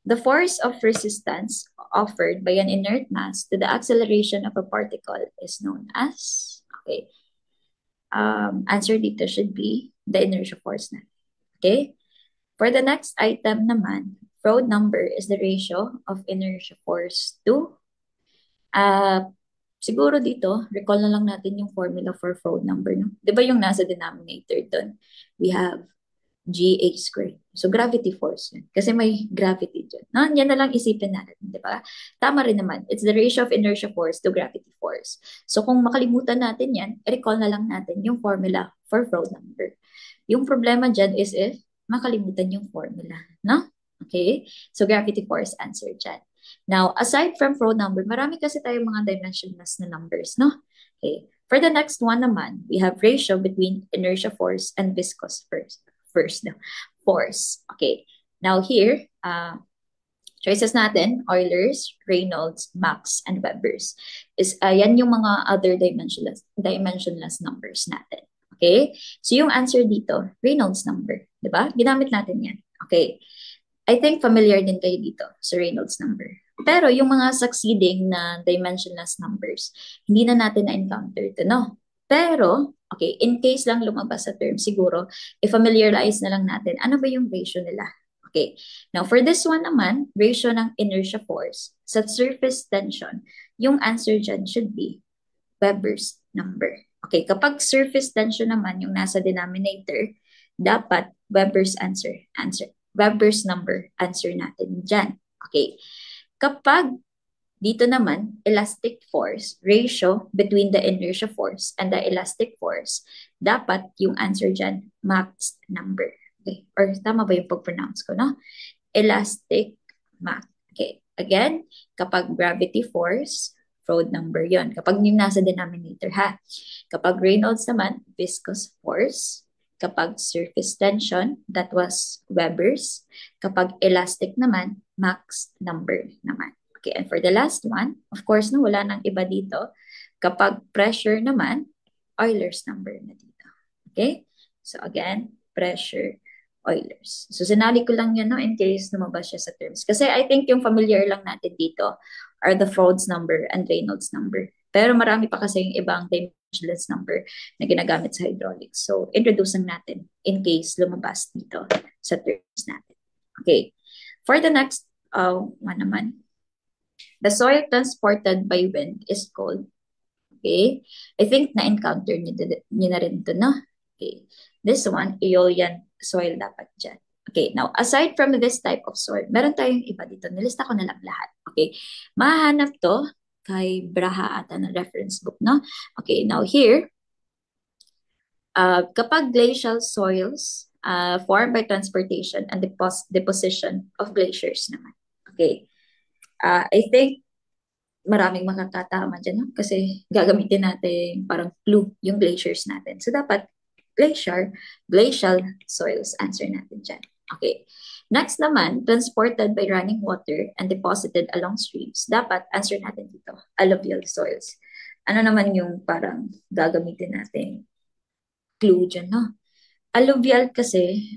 The force of resistance offered by an inert mass to the acceleration of a particle is known as, okay, answer dito should be the inertia force na. Okay? For the next item naman, Froude number is the ratio of inertia force to, siguro dito, recall na lang natin yung formula for Froude number. No? Di ba yung nasa denominator doon? We have GH squared. So, gravity force yun. Kasi may gravity dyan. No? Yan na lang isipin natin. Di ba? Tama rin naman. It's the ratio of inertia force to gravity force. So, kung makalimutan natin yan, recall na lang natin yung formula for Froude number. Yung problema dyan is if makalimutan yung formula. No? Okay? So, gravity force answer dyan. Now, aside from Froude number, marami kasi tayong mga dimensionless na numbers, no? Okay. For the next one naman, we have ratio between inertia force and viscous force. Okay. Now here, choices natin, Euler's, Reynolds, Max, and Weber's. Yan yung mga other dimensionless numbers natin. Okay? So yung answer dito, Reynolds number. Diba? Ginamit natin yan. Okay. I think familiar din kayo dito sa Reynolds number. Pero yung mga succeeding na dimensionless numbers, hindi na natin na-encounter ito, no? Pero, okay, in case lang lumabas sa term, siguro, i-familiarize na lang natin, ano ba yung ratio nila? Okay. Now, for this one naman, ratio ng inertia force sa surface tension, yung answer dyan should be Weber's number. Okay, kapag surface tension naman yung nasa denominator, dapat Weber's Weber's number answer natin dyan. Okay. Kapag dito naman, elastic force, ratio between the inertia force and the elastic force, dapat yung answer dyan, Mach's number. Okay. Or tama ba yung pag-pronounce ko, no? Elastic Mach. Okay. Again, kapag gravity force, Froude number yon. Kapag yung nasa denominator, ha? Kapag Reynolds naman, viscous force. Kapag surface tension, that was Weber's. Kapag elastic naman, Mach's number naman. Okay, and for the last one, of course, no, wala nang iba dito. Kapag pressure naman, Euler's number na dito. Okay? So again, pressure, Euler's. So sinali ko lang yan, no, in case lumabas siya sa terms. Kasi I think yung familiar lang natin dito are the Froude's number and Reynolds number. Pero marami pa kasi yung ibang dimensionless number na ginagamit sa hydraulics. So introduce lang natin in case lumabas dito sa terms natin. Okay. For the next one naman, the soil transported by wind is called, okay, I think na-encounter niyo na rin ito, no? Okay, this one, Aeolian soil dapat dyan. Okay, now, aside from this type of soil, meron tayong iba dito. Nilista ko na lang lahat. Okay, mahanap to kay Braha ata na reference book, no? Okay, now here, kapag glacial soils formed by transportation and deposition of glaciers naman. Okay, I think maraming makakatama dyan, no? Kasi gagamitin natin parang clue yung glaciers natin. So, dapat glacial soils answer natin dyan. Okay. Next naman, transported by running water and deposited along streams. Dapat answer natin dito, alluvial soils. Ano naman yung parang gagamitin natin clue dyan, no? Alluvial kasi,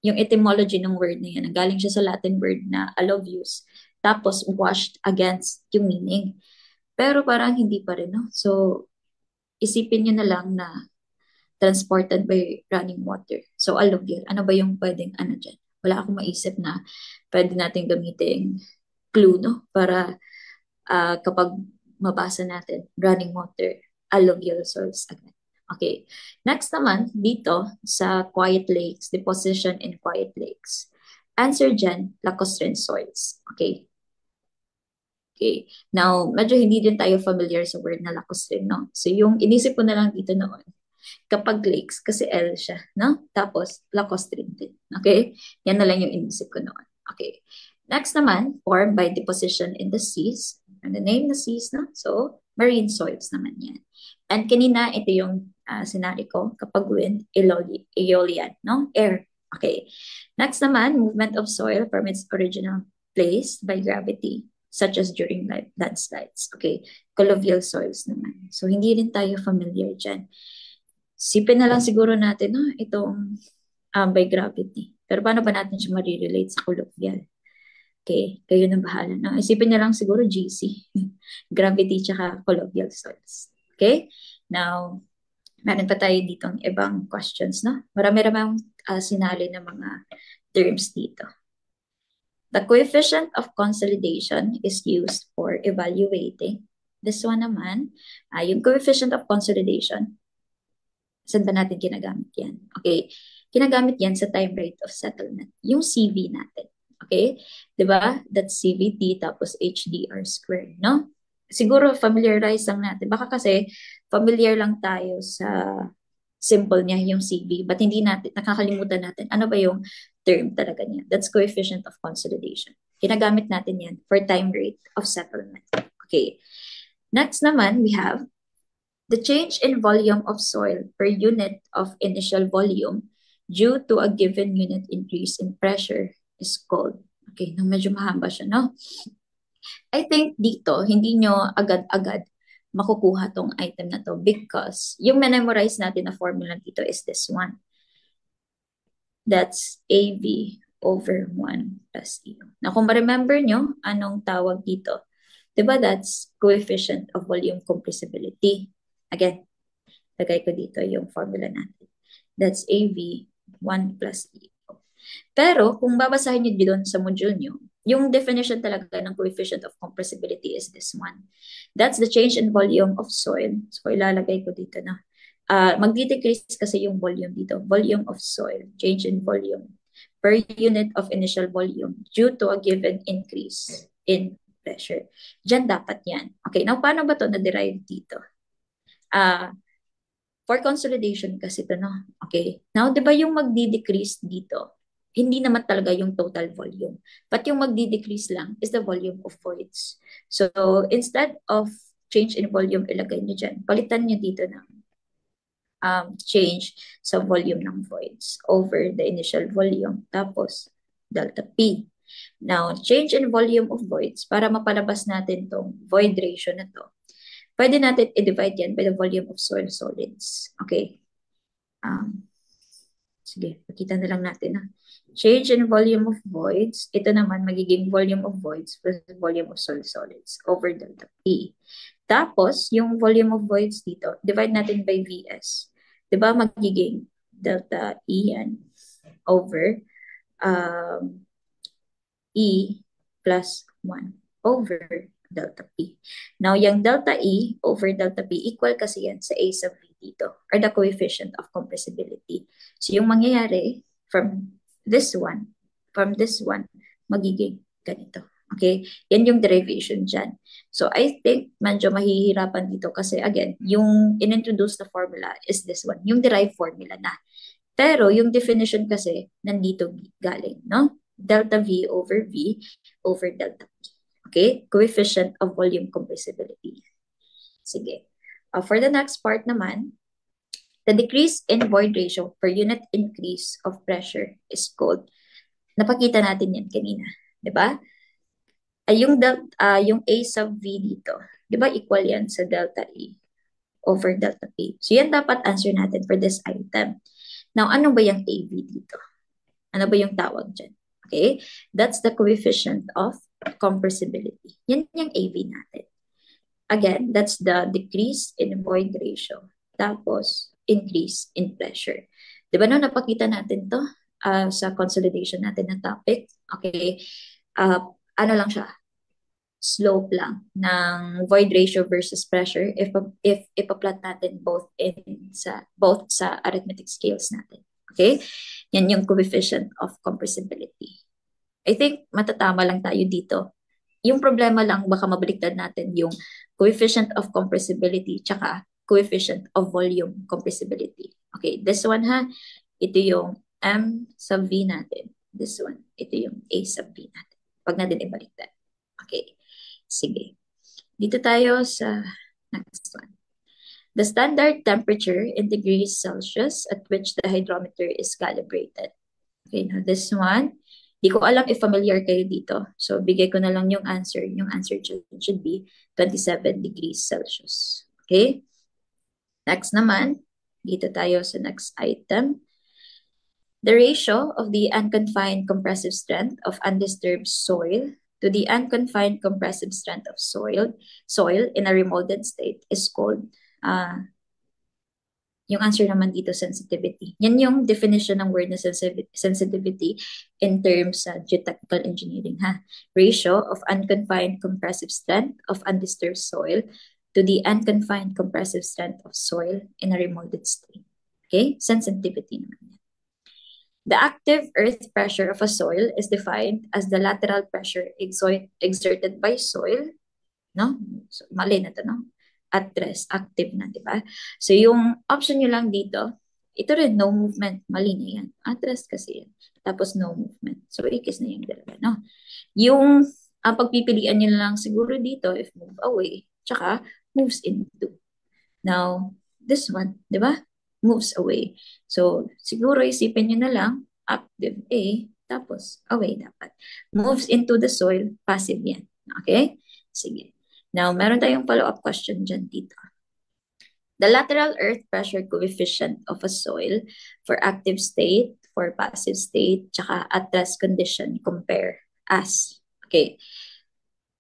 yung etymology ng word na yan, galing siya sa Latin word na alluvius. Tapos, washed against yung meaning. Pero parang hindi pa rin, no? So, isipin nyo na lang na transported by running water. So, alluvial. Ano ba yung pwedeng ano dyan? Wala akong maisip na pwede natin gamitin clue, no? Para kapag mabasa natin, running water, alluvial soils agad. Okay. Next naman, dito sa quiet lakes, deposition in quiet lakes. Answer dyan, lacustrine soils. Okay. Okay. Now, medyo hindi din tayo familiar sa word na lacustrine, no? So, yung inisip ko na lang dito noon, kapag lakes, kasi L siya, no? Tapos, lacustrine din. Okay? Yan na lang yung inisip ko noon. Okay. Next naman, formed by deposition in the seas. And the name the seas, no? So, marine soils naman yan. And kanina, ito yung sinari ko, kapag wind, aeolian, no? Air. Okay. Next naman, movement of soil from its original place by gravity, such as during landslides. Okay, collovial soils naman. So, hindi rin tayo familiar dyan. Sipin na lang siguro natin, no, itong by gravity. Pero paano ba natin siya ma-relate sa collovial? Okay, kayo na bahala. No? Isipin na lang siguro GC. Gravity tsaka collovial soils. Okay? Now, meron pa tayo ditong ibang questions, no? Marami-ramang sinali ng mga terms dito. The coefficient of consolidation is used for evaluating. This one naman, yung coefficient of consolidation, saan ba natin ginagamit yan? Okay, ginagamit yan sa time rate of settlement, yung CV natin. Okay, di ba? That's CVT tapos HDR squared, no? Siguro familiarize lang natin. Baka kasi familiar lang tayo sa simple niya, yung CV, but hindi natin, nakakalimutan natin, ano ba yung term talaga niya? That's coefficient of consolidation. Ginagamit natin yan for time rate of settlement. Okay. Next naman, we have the change in volume of soil per unit of initial volume due to a given unit increase in pressure is called. Okay, no, medyo mahaba siya, no? I think dito, hindi nyo agad-agad makukuha tong item na to because yung memorize natin na formula dito is this one. That's AV over 1 plus EU. Now, kung ma-remember nyo, anong tawag dito? Diba that's coefficient of volume compressibility. Again, lagay ko dito yung formula natin. That's AV 1 plus EU. Pero kung babasahin nyo doon sa module nyo, yung definition talaga ng coefficient of compressibility is this one. That's the change in volume of soil. So, ilalagay ko dito na. Magdi-decrease kasi yung volume dito. Volume of soil, change in volume per unit of initial volume due to a given increase in pressure. Diyan dapat yan. Okay, now paano ba to na-derive dito? For consolidation kasi ito, no? Okay, now di ba yung magdi-decrease dito, hindi naman talaga yung total volume. But yung magdi-decrease lang is the volume of voids. So, instead of change in volume, ilagay nyo dyan. Palitan nyo dito ng change sa volume ng voids over the initial volume. Tapos, delta P. Now, change in volume of voids, para mapalabas natin tong void ratio na to, pwede natin i-divide yan by the volume of soil solids. Okay. Sige, pakita na lang natin. Change in volume of voids, ito naman magiging volume of voids plus volume of soil solids over delta P. Tapos, yung volume of voids dito, divide natin by VS. Diba magiging delta E yan over E plus 1 over delta P. Now, yung delta E over delta P equal kasi yan sa A sub V dito, or the coefficient of compressibility. So, yung mangyayari from this one, magiging ganito. Okay? Yan yung derivation dyan. So, I think medyo mahihirapan dito kasi, again, yung inintroduce na formula is this one, yung derived formula na. Pero, yung definition kasi, nandito galing, no? Delta V over delta P. Okay? Coefficient of volume compressibility. Sige. For the next part naman, the decrease in void ratio per unit increase of pressure is called, napakita natin yan kanina. Diba? Yung A sub V dito, diba equal yan sa delta E over delta P. So yan dapat answer natin for this item. Now, ano ba yung AV dito? Ano ba yung tawag dyan? Okay? That's the coefficient of compressibility. Yan yung AV natin. Again, that's the decrease in void ratio. Tapos, increase in pressure. Diba no, napakita natin to sa consolidation natin na topic. Okay? Ano lang siya? Slope lang ng void ratio versus pressure if ipa-plot natin both sa arithmetic scales natin. Okay? Yan yung coefficient of compressibility. I think matatama lang tayo dito. Yung problema lang, baka mabaliktad natin yung coefficient of compressibility tsaka coefficient of volume compressibility. Okay, this one ha, ito yung M sub V natin. This one, ito yung A sub V natin. Pag natin ibaliktad. Okay, sige. Dito tayo sa next one. The standard temperature in degrees Celsius at which the hydrometer is calibrated. Okay, now this one, di ko alam if familiar kayo dito. So, bigay ko na lang yung answer. Yung answer should be 27 degrees Celsius. Okay? Next naman, dito tayo sa next item. The ratio of the unconfined compressive strength of undisturbed soil to the unconfined compressive strength of soil in a remolded state is called yung answer naman dito, sensitivity. Yan yung definition ng word na sensitivity in terms sa geotechnical engineering, ha? Ratio of unconfined compressive strength of undisturbed soil to the unconfined compressive strength of soil in a remolded state. Okay? Sensitivity naman yan. The active earth pressure of a soil is defined as the lateral pressure exerted by soil. No? So, mali na to, no? At rest, active na, di ba? So, yung option nyo lang dito, ito rin, no movement, mali na yan. At rest kasi yan. tapos no movement. So, ikis na yung dalawa, no? Yung pagpipilian nyo lang siguro dito, if move away, tsaka moves into. Now, this one, di ba? Moves away. So, siguro isipin nyo na lang, active A, tapos away dapat. Moves into the soil, passive yan. Okay? Sige. Now, meron tayong follow-up question dyan dito. The lateral earth pressure coefficient of a soil for active state, for passive state, tsaka at rest condition compare as. Okay.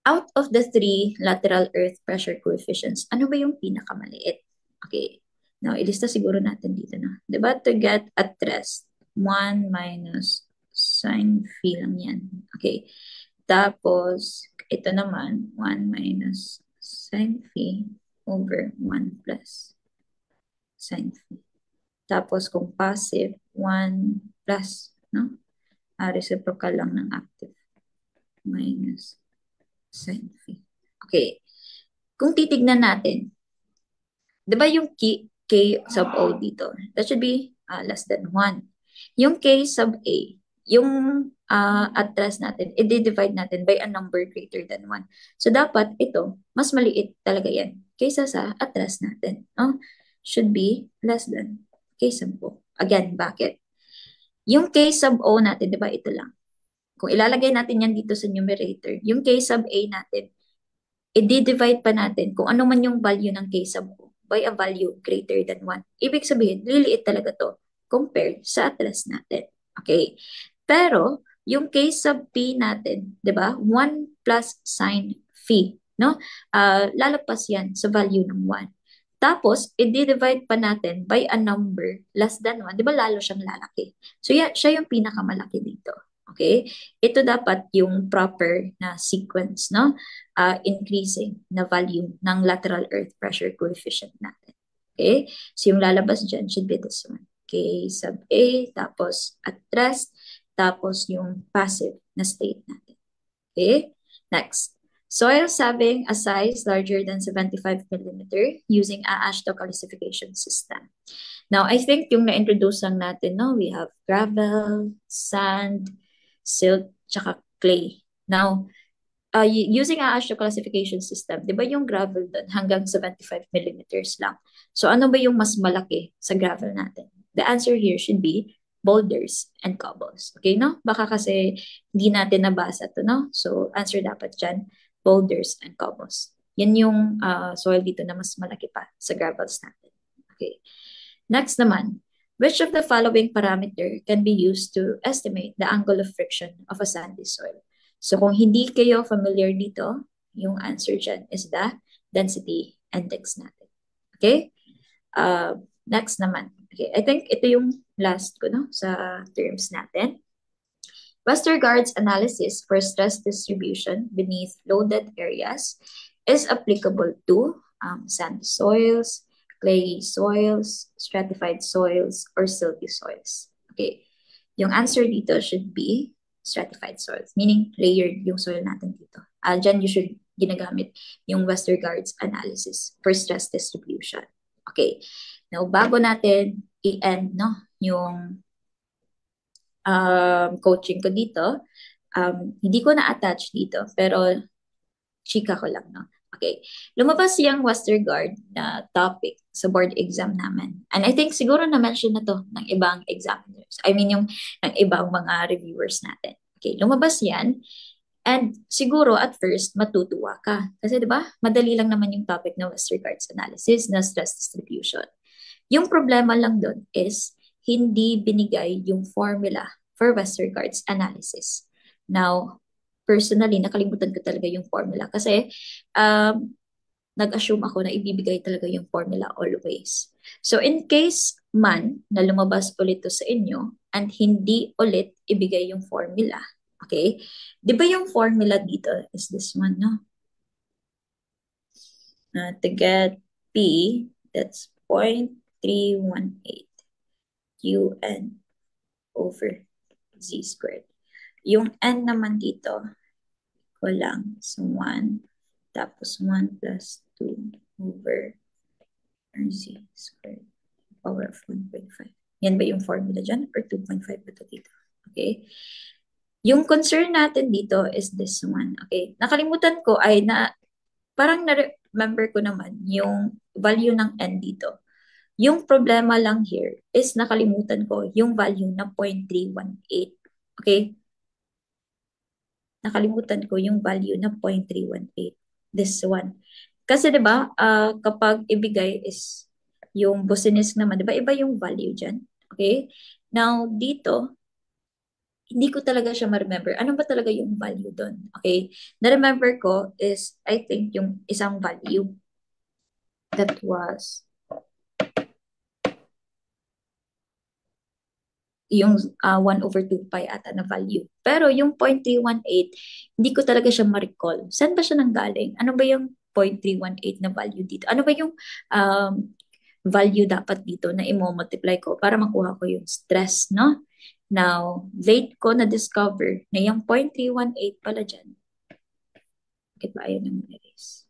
Out of the three lateral earth pressure coefficients, ano ba yung pinakamaliit? Okay. Now, ilista siguro natin dito na. Diba? To get at rest, 1 minus sine phi lang yan. Okay. Tapos, ito naman, 1 minus sine phi over 1 plus sine phi. Tapos, kung passive, 1 plus, no? Reciprocal lang ng active. Minus sine phi. Okay. Kung titignan natin, di ba yung K sub O dito? That should be less than 1. Yung K sub A, yung atras natin, i-divide natin by a number greater than 1. So, dapat ito, mas maliit talaga yan kaysa sa atras natin. No? Should be less than K sub O. Again, bakit? Yung K sub O natin, di ba ito lang? Kung ilalagay natin yan dito sa numerator, yung K sub A natin, i-divide pa natin kung ano man yung value ng K sub O by a value greater than 1. Ibig sabihin, liliit talaga to compared sa atlas natin. Okay? Pero, yung K sub P natin, di ba? 1 plus sine phi. No? Lalagpas yan sa value ng 1. Tapos, i-divide pa natin by a number less than 1. Di ba lalo siyang lalaki? So, siya yung pinakamalaki dito. Okay? Ito dapat yung proper na sequence, no? Increasing na value ng lateral earth pressure coefficient natin. Okay? So, yung lalabas dyan should be this one. K sub A, tapos at rest, tapos yung passive na state natin. Okay? Next. Soils having a size larger than 75 millimeter using a Ashto classification system. Now, I think yung na-introduce lang natin, no? We have gravel, sand, silt, tsaka clay. Now, using a Ashto classification system, di ba yung gravel doon hanggang 75 millimeters lang? So, ano ba yung mas malaki sa gravel natin? The answer here should be boulders and cobbles. Okay, no? Baka kasi hindi natin nabasa to, no? So, answer dapat dyan, boulders and cobbles. Yan yung soil dito na mas malaki pa sa gravels natin. Okay. Next naman, which of the following parameter can be used to estimate the angle of friction of a sandy soil? So kung hindi kayo familiar dito, yung answer dyan is the density index natin. Okay? Next naman. Okay, I think ito yung last ko, no, sa terms natin. Westergaard's analysis for stress distribution beneath loaded areas is applicable to sandy soils, clayey soils, stratified soils, or silty soils. Okay, yung answer dito should be stratified soils, meaning layered yung soil natin dito. Dyan you should ginagamit yung Westergaard's analysis for stress distribution. Okay, now bago natin i-end, no, yung coaching ko dito, hindi ko na-attach dito, pero chika ko lang, no? Okay. Lumabas yung Westergaard na topic sa board exam namin. And I think siguro na-mention na to ng ibang examiners. I mean, yung ng ibang mga reviewers natin. Okay, lumabas yan. And siguro at first, matutuwa ka. Kasi di ba madali lang naman yung topic ng Westergaard's analysis na stress distribution. Yung problema lang doon is hindi binigay yung formula for Westergaard's analysis. Now, personally, nakalimutan ko talaga yung formula kasi nag-assume ako na ibibigay talaga yung formula always. So, in case man na lumabas ulit to sa inyo and hindi ulit ibigay yung formula, okay? Di ba yung formula dito is this one, no? To get P, that's 0.318 UN over Z squared. Yung N naman dito, lang so 1, tapos 1 plus 2 over Z squared, power of 1.5. Yan ba yung formula dyan? Or 2.5 ba ito dito? Okay? Yung concern natin dito is this one. Okay? Nakalimutan ko ay parang na-remember ko naman yung value ng n dito. Yung problema lang here is nakalimutan ko yung value na 0.318. Okay? Nakalimutan ko yung value na 0.318. This one. Kasi 'di ba, kapag ibigay is yung business naman, 'di ba? Iba yung value diyan. Okay? Now, dito, hindi ko talaga siya ma-remember. Ano ba talaga yung value doon? Okay? Na-remember ko is, I think, yung isang value that was yung 1 over 2 pi ata na value. Pero yung 0.318, hindi ko talaga siya ma-recall. Saan ba siya nanggaling? Ano ba yung 0.318 na value dito? Ano ba yung um, value dapat dito na i-multiply ko para makuha ko yung stress, no? Now, late ko na-discover na yung 0.318 pala dyan. Bakit ba ayaw nang erase?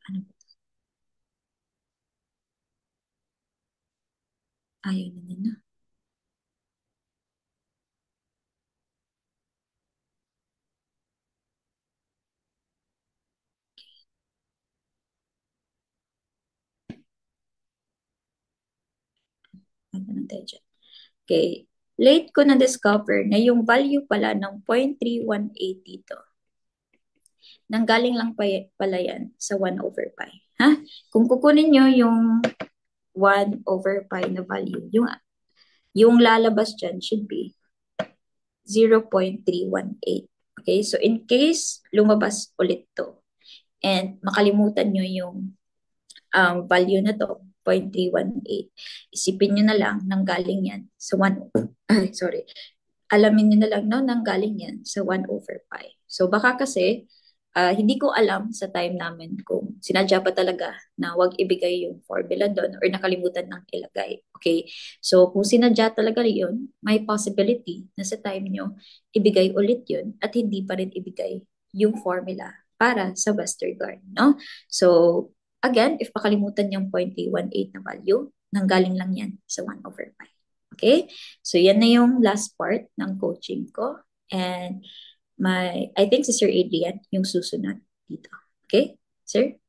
Ano ba? Ayaw na niya na. Ano na tayo dyan? Okay. Late ko na-discover na yung value pala ng 0.318 dito, nanggaling lang pala yan sa 1 over pi. Ha? Kung kukunin nyo yung 1 over pi na value, yung lalabas dyan should be 0.318. Okay? So, in case lumabas ulit to, and makalimutan nyo yung value na to, 0.318, isipin nyo na lang nanggaling yan sa 1, sorry, alamin nyo na lang, no, nanggaling yan sa 1 over pi. So, baka kasi, hindi ko alam sa time namin kung sinadya pa talaga na wag ibigay yung formula doon or nakalimutan ng ilagay. Okay? So, kung sinadya talaga yun, may possibility na sa time nyo, ibigay ulit yun at hindi pa rin ibigay yung formula para sa Westergaard, no? So, again, if pakalimutan yung 0.318 na value, nanggaling lang yan sa 1 over pi. Okay? So, yan na yung last part ng coaching ko. And I think si Sir Adrian yung susunod dito. Okay? Sir?